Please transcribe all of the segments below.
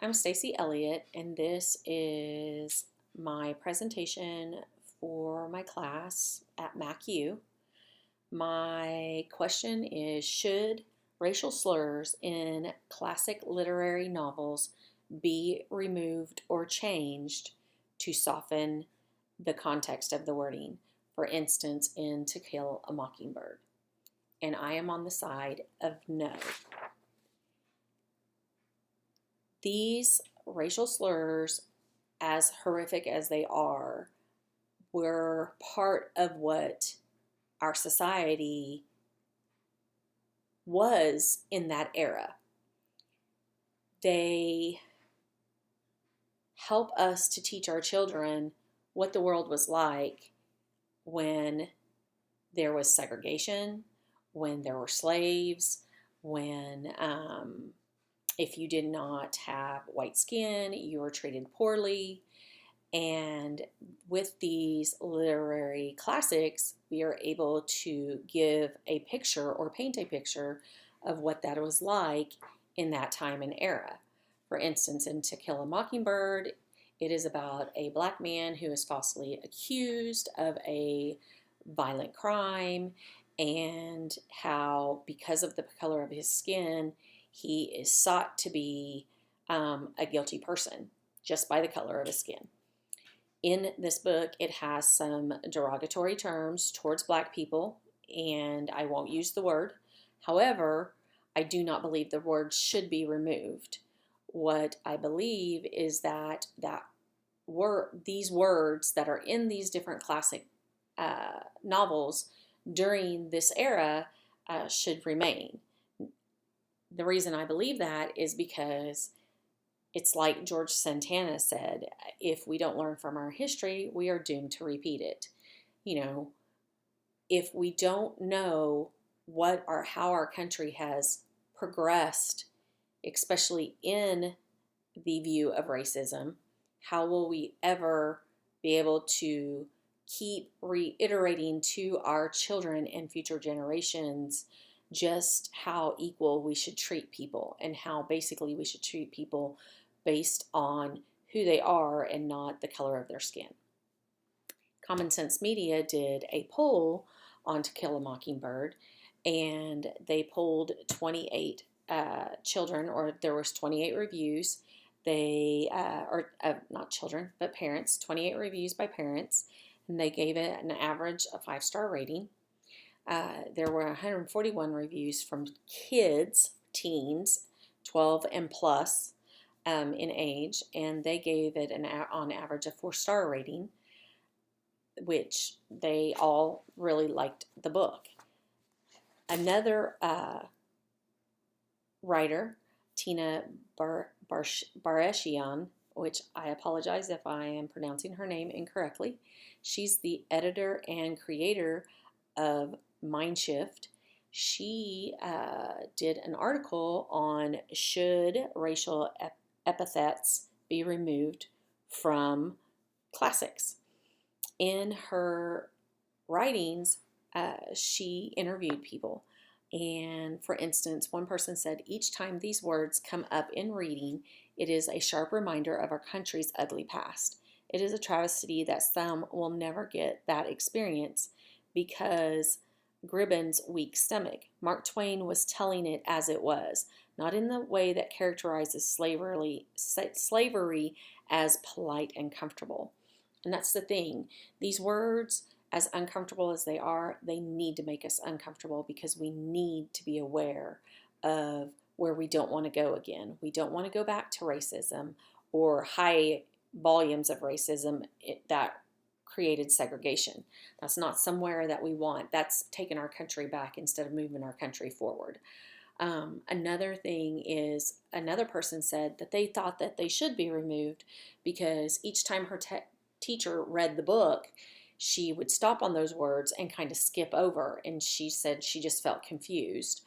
I'm StaceyElliott, and this is my presentation for my class at MacU. My question is, should racial slurs in classic literary novels be removed or changed to soften the context of the wording? For instance, in To Kill a Mockingbird. And I am on the side of no. These racial slurs, as horrific as they are, were part of what our society was in that era. They help us to teach our children what the world was like when there was segregation, when there were slaves, when if you did not have white skin, you were treated poorly. And with these literary classics, we are able to give a picture or paint a picture of what that was like in that time and era. For instance, in To Kill a Mockingbird, it is about a black man who is falsely accused of a violent crime, and how, because of the color of his skin, he is sought to be a guilty person just by the color of his skin. In this book, it has some derogatory terms towards black people, and I won't use the word. However, I do not believe the word should be removed. What I believe is that these words that are in these different classic novels during this era should remain. The reason I believe that is because it's like George Santana said, if we don't learn from our history, we are doomed to repeat it. You know, if we don't know what or how our country has progressed, especially in the view of racism, how will we ever be able to keep reiterating to our children and future generations just how equal we should treat people, and how basically we should treat people based on who they are and not the color of their skin? Common Sense Media did a poll on To Kill a Mockingbird, and they polled 28 children, or there was 28 reviews. They, not children, but parents, 28 reviews by parents, and they gave it an average of 5-star rating. There were 141 reviews from kids, teens, 12 and plus in age, and they gave it on average a 4-star rating, which they all really liked the book. Another writer, Tina Bareshian, which I apologize if I am pronouncing her name incorrectly. She's the editor and creator of Mindshift. She did an article on should racial epithets be removed from classics. In her writings, she interviewed people. And for instance, one person said, each time these words come up in reading, it is a sharp reminder of our country's ugly past. It is a travesty that some will never get that experience because Gribben's weak stomach. Mark Twain was telling it as it was, not in the way that characterizes slavery as polite and comfortable. And that's the thing. These words, as uncomfortable as they are, they need to make us uncomfortable because we need to be aware of where we don't want to go again. We don't want to go back to racism or high volumes of racism that created segregation. That's not somewhere that we want. That's taking our country back instead of moving our country forward. Another thing is, another person said that they thought that they should be removed because each time her teacher read the book, she would stop on those words and kind of skip over, and she said she just felt confused.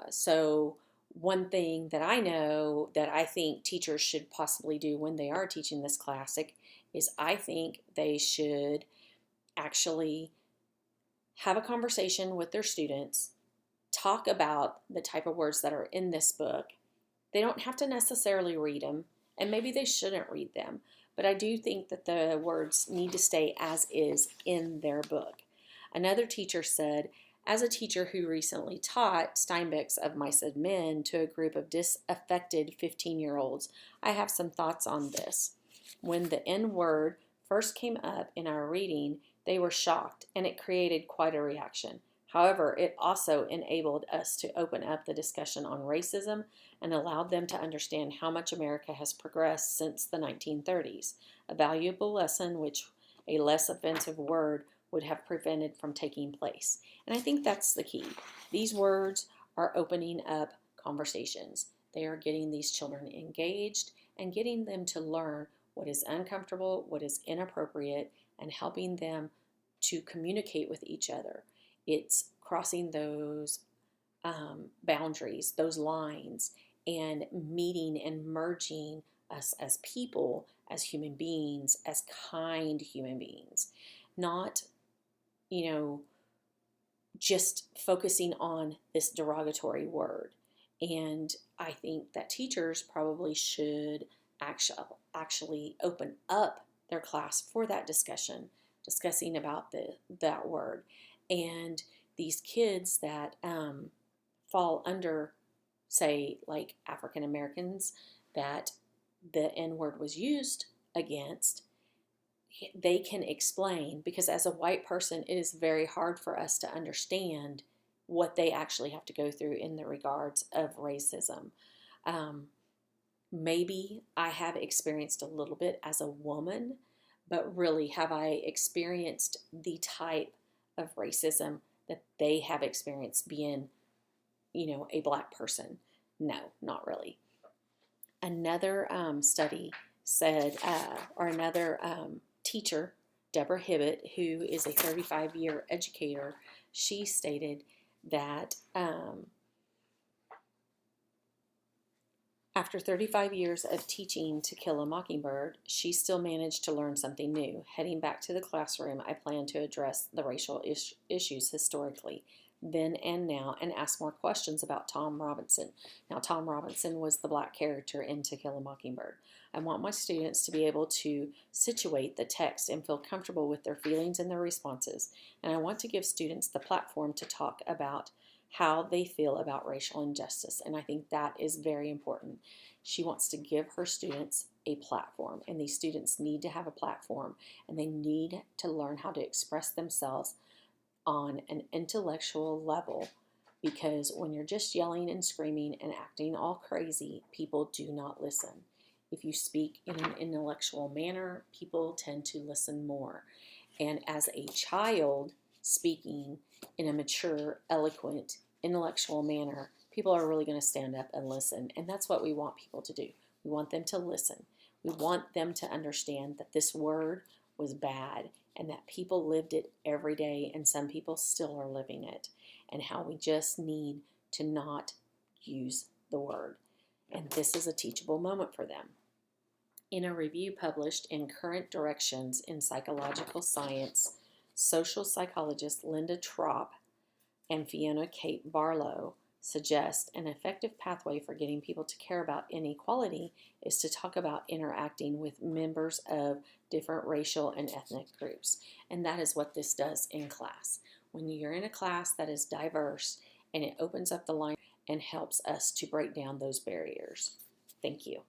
So one thing that I know that I think teachers should possibly do when they are teaching this classic is I think they should actually have a conversation with their students, talk about the type of words that are in this book, They don't have to necessarily read them, and maybe they shouldn't read them, but I do think that the words need to stay as is in their book. Another teacher said, as a teacher who recently taught Steinbeck's Of Mice and Men to a group of disaffected 15-year-olds, I have some thoughts on this. When the N word first came up in our reading, they were shocked, and it created quite a reaction. However, it also enabled us to open up the discussion on racism and allowed them to understand how much America has progressed since the 1930s, a valuable lesson which a less offensive word would have prevented from taking place. And I think that's the key. These words are opening up conversations. They are getting these children engaged and getting them to learn what is uncomfortable, what is inappropriate, and helping them to communicate with each other. It's crossing those boundaries, those lines, and meeting and merging us as people, as human beings, as kind human beings. Not, just focusing on this derogatory word. And I think that teachers probably should actually open up their class for that discussion, discussing about that word. And these kids that fall under, say, like African Americans, that the N word was used against, they can explain, because as a white person, it is very hard for us to understand what they actually have to go through in the regards of racism. Maybe I have experienced a little bit as a woman, but really, have I experienced the type of racism that they have experienced being, a black person? No, not really. Another study said, or another teacher, Deborah Hibbett, who is a 35-year educator, she stated that after 35 years of teaching To Kill a Mockingbird, she still managed to learn something new. Heading back to the classroom, I plan to address the racial issues historically, then and now, and ask more questions about Tom Robinson. Now, Tom Robinson was the black character in To Kill a Mockingbird. I want my students to be able to situate the text and feel comfortable with their feelings and their responses. And I want to give students the platform to talk about how they feel about racial injustice. And I think that is very important. She wants to give her students a platform, and these students need to have a platform, and they need to learn how to express themselves on an intellectual level, because when you're just yelling and screaming and acting all crazy, people do not listen. If you speak in an intellectual manner, people tend to listen more. And as a child speaking in a mature, eloquent, intellectual manner, people are really going to stand up and listen. And that's what we want people to do. We want them to listen. We want them to understand that this word was bad and that people lived it every day, and some people still are living it, and how we just need to not use the word. And this is a teachable moment for them. In a review published in Current Directions in Psychological Science, social psychologists Linda Tropp and Fiona Kate Barlow suggest an effective pathway for getting people to care about inequality is to talk about interacting with members of different racial and ethnic groups. And that is what this does in class. When you're in a class that is diverse, and it opens up the line and helps us to break down those barriers. Thank you.